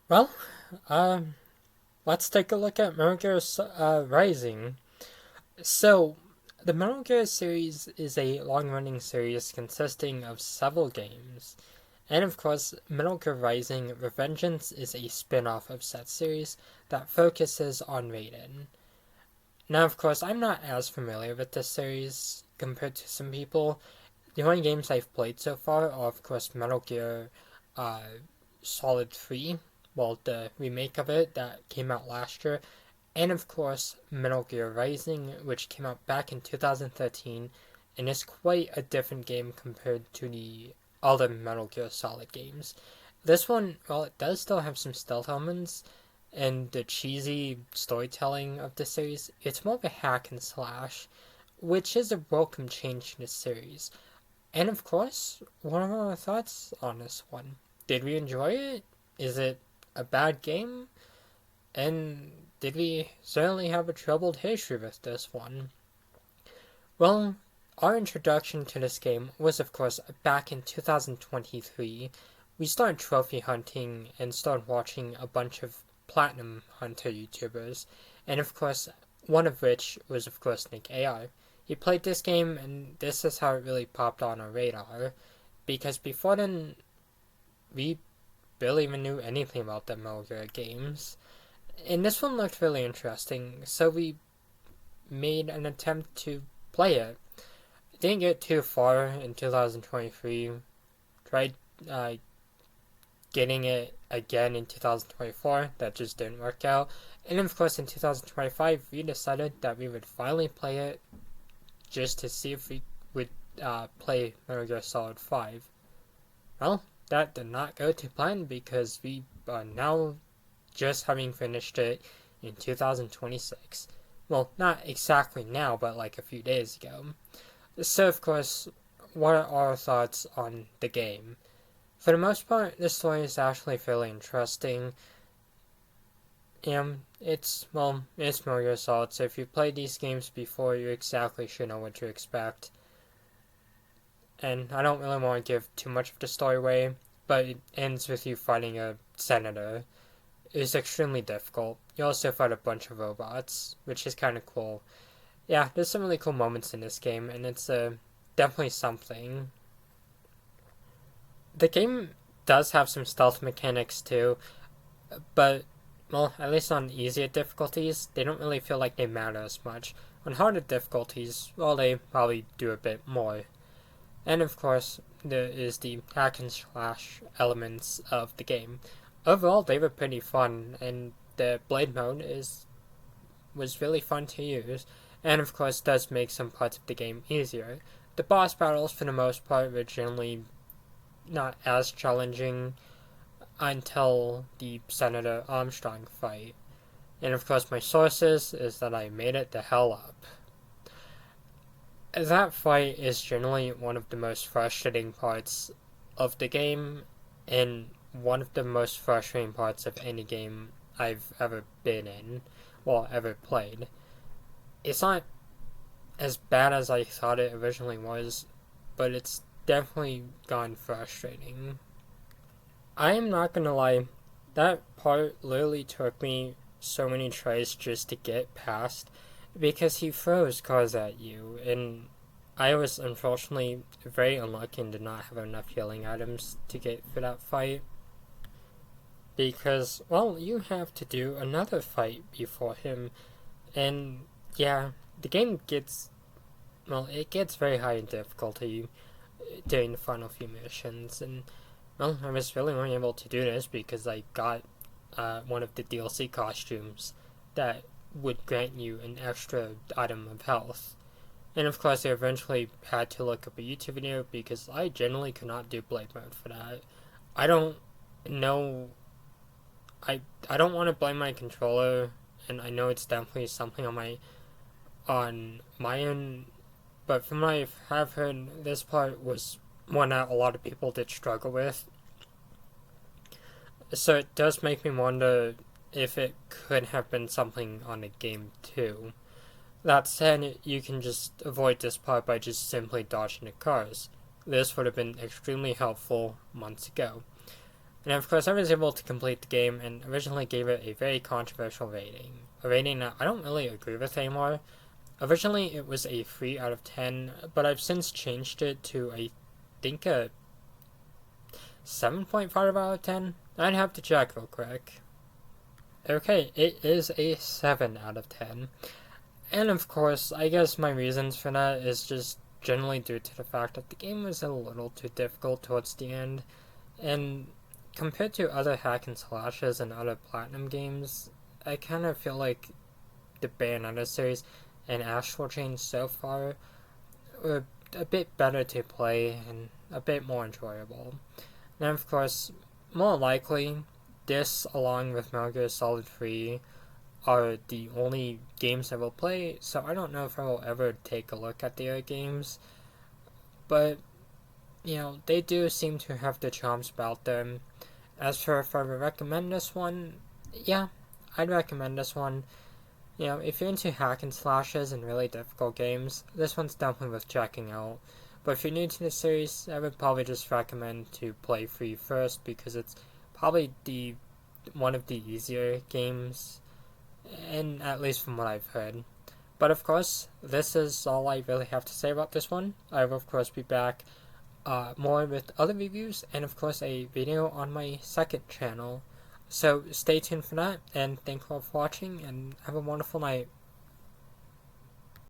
Well, let's take a look at Metal Gear Rising. So, the Metal Gear series is a long-running series consisting of several games. And of course, Metal Gear Rising Revengeance is a spin-off of said series that focuses on Raiden. Now, of course, I'm not as familiar with this series compared to some people. The only games I've played so far are, of course, Metal Gear uh, Solid 3, well, the remake of it that came out last year, and of course, Metal Gear Rising, which came out back in 2013, and is quite a different game compared to the other Metal Gear Solid games. This one, well, it does still have some stealth elements, and the cheesy storytelling of the series, it's more of a hack and slash, which is a welcome change in the series. And of course, what are our thoughts on this one? Did we enjoy it? Is it a bad game? And did we certainly have a troubled history with this one? Well, our introduction to this game was, of course, back in 2023. We started trophy hunting and started watching a bunch of Platinum Hunter YouTubers, and of course, one of which was, of course, Nick AI. He played this game, and this is how it really popped on our radar, because before then, we barely even knew anything about the Metal Gear games. And this one looked really interesting, so we made an attempt to play it. Didn't get too far in 2023. Tried uh, getting it again in 2024. That just didn't work out. And of course, in 2025, we decided that we would finally play it just to see if we would play Metal Gear Solid 5. Well, that did not go to plan because we are now just having finished it in 2026. Well, not exactly now, but like a few days ago. So, of course, what are our thoughts on the game? For the most part, the story is actually fairly interesting. And it's Metal Gear Solid, so if you've played these games before, you exactly should know what to expect. And I don't really want to give too much of the story away, but it ends with you fighting a senator. It's extremely difficult. You also fight a bunch of robots, which is kind of cool. Yeah, there's some really cool moments in this game, and it's definitely something. The game does have some stealth mechanics too, but, well, at least on easier difficulties, they don't really feel like they matter as much. On harder difficulties, well, they probably do a bit more. And of course, there is the hack and slash elements of the game. Overall, they were pretty fun, and the blade mode was really fun to use, and of course does make some parts of the game easier. The boss battles, for the most part, were generally not as challenging until the Senator Armstrong fight. And of course, my sources is that I made it the hell up. That fight is generally one of the most frustrating parts of the game, and one of the most frustrating parts of any game I've ever been in, well, ever played. It's not as bad as I thought it originally was, but it's definitely gone frustrating. I am not gonna lie, that part literally took me so many tries just to get past, because he throws cars at you, and I was unfortunately very unlucky and did not have enough healing items to get for that fight. Because, well, you have to do another fight before him, and yeah, the game gets, well, it gets very high in difficulty during the final few missions, and, well, I was really only able to do this because I got one of the DLC costumes that would grant you an extra item of health. And of course, I eventually had to look up a YouTube video because I generally could not do blade mode for that. I don't know. I don't want to blame my controller, and I know it's definitely something on my end, but from what I have heard, this part was one that a lot of people did struggle with. So it does make me wonder if it could have been something on the game too. That said, you can just avoid this part by just simply dodging the cars. This would have been extremely helpful months ago. And of course, I was able to complete the game and originally gave it a very controversial rating. A rating that I don't really agree with anymore. Originally, it was a 3 out of 10, but I've since changed it to, I think, a 7.5 out of 10. I'd have to check real quick. Okay, it is a 7 out of 10. And of course, I guess my reasons for that is just generally due to the fact that the game was a little too difficult towards the end. And compared to other hack and slashes and other Platinum games, I kind of feel like the Bayonetta series and Astral Chain so far were a bit better to play and a bit more enjoyable. Now, of course, more likely, this along with Metal Gear Solid 3 are the only games I will play, so I don't know if I will ever take a look at the other games. But, they do seem to have the charms about them. As for if I would recommend this one, yeah, I'd recommend this one. If you're into hack and slashes and really difficult games, this one's definitely worth checking out. But if you're new to the series, I would probably just recommend to play 3 first because it's probably one of the easier games, and at least from what I've heard. But of course, this is all I really have to say about this one. I will of course be back more with other reviews and of course a video on my second channel. So stay tuned for that, and thank you all for watching, and have a wonderful night.